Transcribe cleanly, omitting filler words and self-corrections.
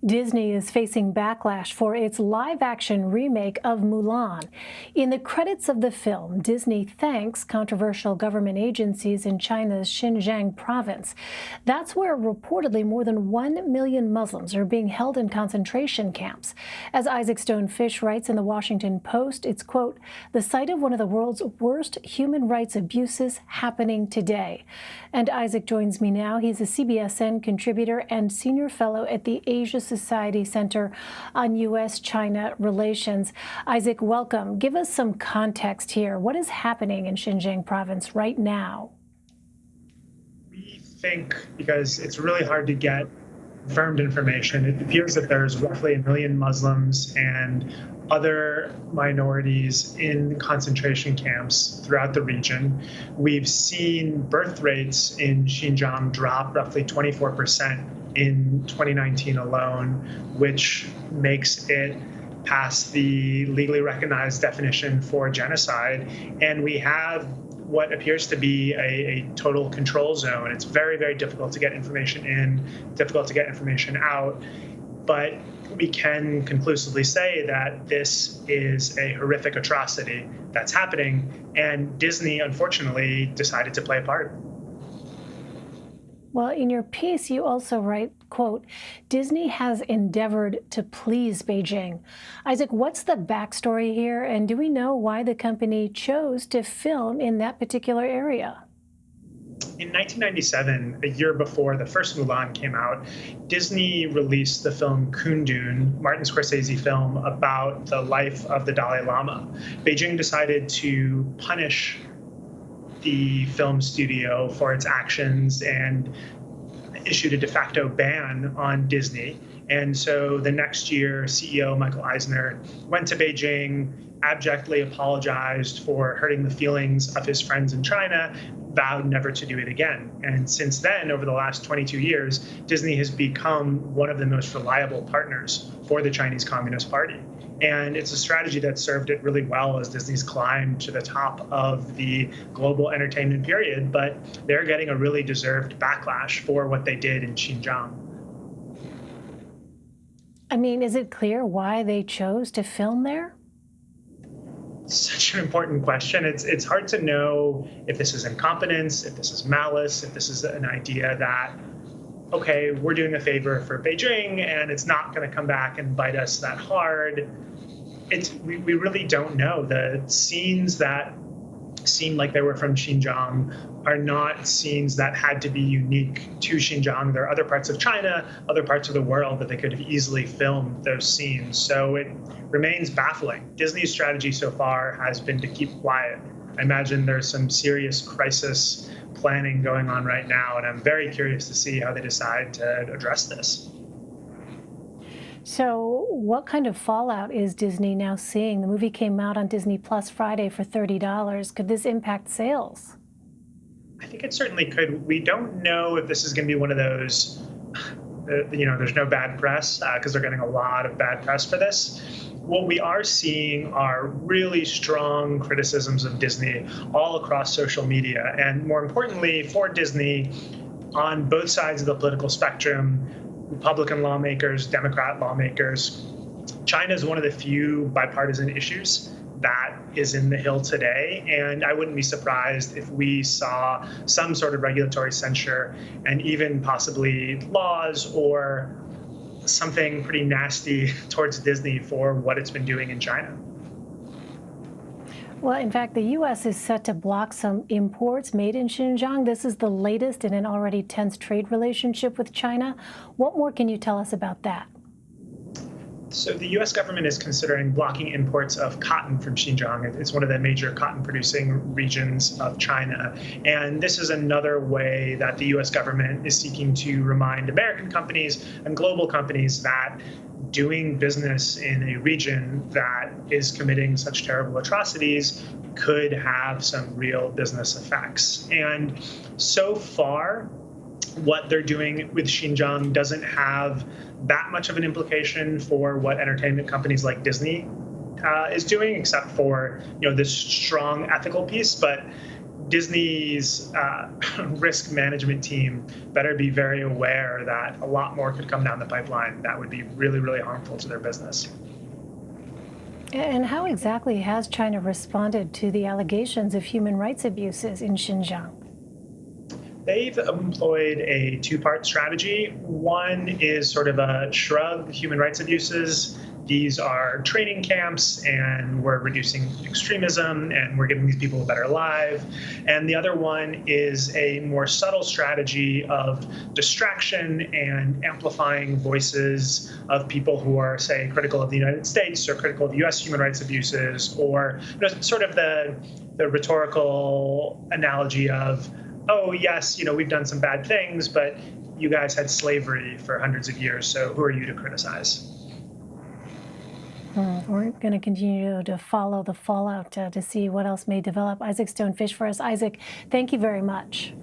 Disney is facing backlash for its live-action remake of Mulan. In the credits of the film, Disney thanks controversial government agencies in China's Xinjiang province. That's where reportedly more than 1 million Muslims are being held in concentration camps. As Isaac Stone Fish writes in the Washington Post, it's, quote, the site of one of the world's worst human rights abuses happening today. And Isaac joins me now. He's a CBSN contributor and senior fellow at the Asia Society Center on U.S.-China relations. Isaac, welcome. Give us some context here. What is happening in Xinjiang province right now? We think, because it's really hard to get confirmed information, it appears that there's roughly 1 million Muslims and other minorities in concentration camps throughout the region. We've seen birth rates in Xinjiang drop roughly 24% in 2019 alone, which makes it past the legally recognized definition for genocide. And we have what appears to be a total control zone. It's very, very difficult to get information in, difficult to get information out. But we can conclusively say that this is a horrific atrocity that's happening, and Disney, unfortunately, decided to play a part. Well, in your piece, you also write, quote, Disney has endeavored to please Beijing. Isaac, what's the backstory here, and do we know why the company chose to film in that particular area? In 1997, a year before the first Mulan came out, Disney released the film Kundun, Martin Scorsese film about the life of the Dalai Lama. Beijing decided to punish the film studio for its actions and issued a de facto ban on Disney. And so the next year, CEO Michael Eisner went to Beijing, abjectly apologized for hurting the feelings of his friends in China, vowed never to do it again. And since then, over the last 22 years, Disney has become one of the most reliable partners for the Chinese Communist Party. And it's a strategy that served it really well as Disney's climbed to the top of the global entertainment period, but they're getting a really deserved backlash for what they did in Xinjiang. I mean, is it clear why they chose to film there? Such an important question. It's hard to know if this is incompetence, if this is malice, if this is an idea that, okay, we're doing a favor for Beijing and it's not going to come back and bite us that hard. We really don't know. The scenes that seem like they were from Xinjiang are not scenes that had to be unique to Xinjiang. There are other parts of China, other parts of the world that they could have easily filmed those scenes. So it remains baffling. Disney's strategy so far has been to keep quiet. I imagine there's some serious crisis planning going on right now, and I'm very curious to see how they decide to address this. So what kind of fallout is Disney now seeing? The movie came out on Disney Plus Friday for $30. Could this impact sales? I think it certainly could. We don't know if this is going to be one of those, there's no bad press, because they're getting a lot of bad press for this. What we are seeing are really strong criticisms of Disney all across social media. And more importantly, for Disney, on both sides of the political spectrum, Republican lawmakers, Democrat lawmakers, China is one of the few bipartisan issues that is in the Hill today. And I wouldn't be surprised if we saw some sort of regulatory censure and even possibly laws or something pretty nasty towards Disney for what it's been doing in China. Well, in fact, the U.S. is set to block some imports made in Xinjiang. This is the latest in an already tense trade relationship with China. What more can you tell us about that? So the U.S. government is considering blocking imports of cotton from Xinjiang. It's one of the major cotton-producing regions of China. And this is another way that the U.S. government is seeking to remind American companies and global companies that doing business in a region that is committing such terrible atrocities could have some real business effects. And so far, what they're doing with Xinjiang doesn't have that much of an implication for what entertainment companies like Disney is doing, except for this strong ethical piece. But Disney's risk management team better be very aware that a lot more could come down the pipeline that would be really, really harmful to their business. And how exactly has China responded to the allegations of human rights abuses in Xinjiang? They've employed a two-part strategy. One is sort of a shrug human rights abuses. These are training camps, and we're reducing extremism, and we're giving these people a better life. And the other one is a more subtle strategy of distraction and amplifying voices of people who are, say, critical of the United States or critical of U.S. human rights abuses, or sort of the rhetorical analogy of, oh, yes, we've done some bad things, but you guys had slavery for hundreds of years, so who are you to criticize? We're going to continue to follow the fallout to see what else may develop. Isaac Stonefish for us. Isaac, thank you very much.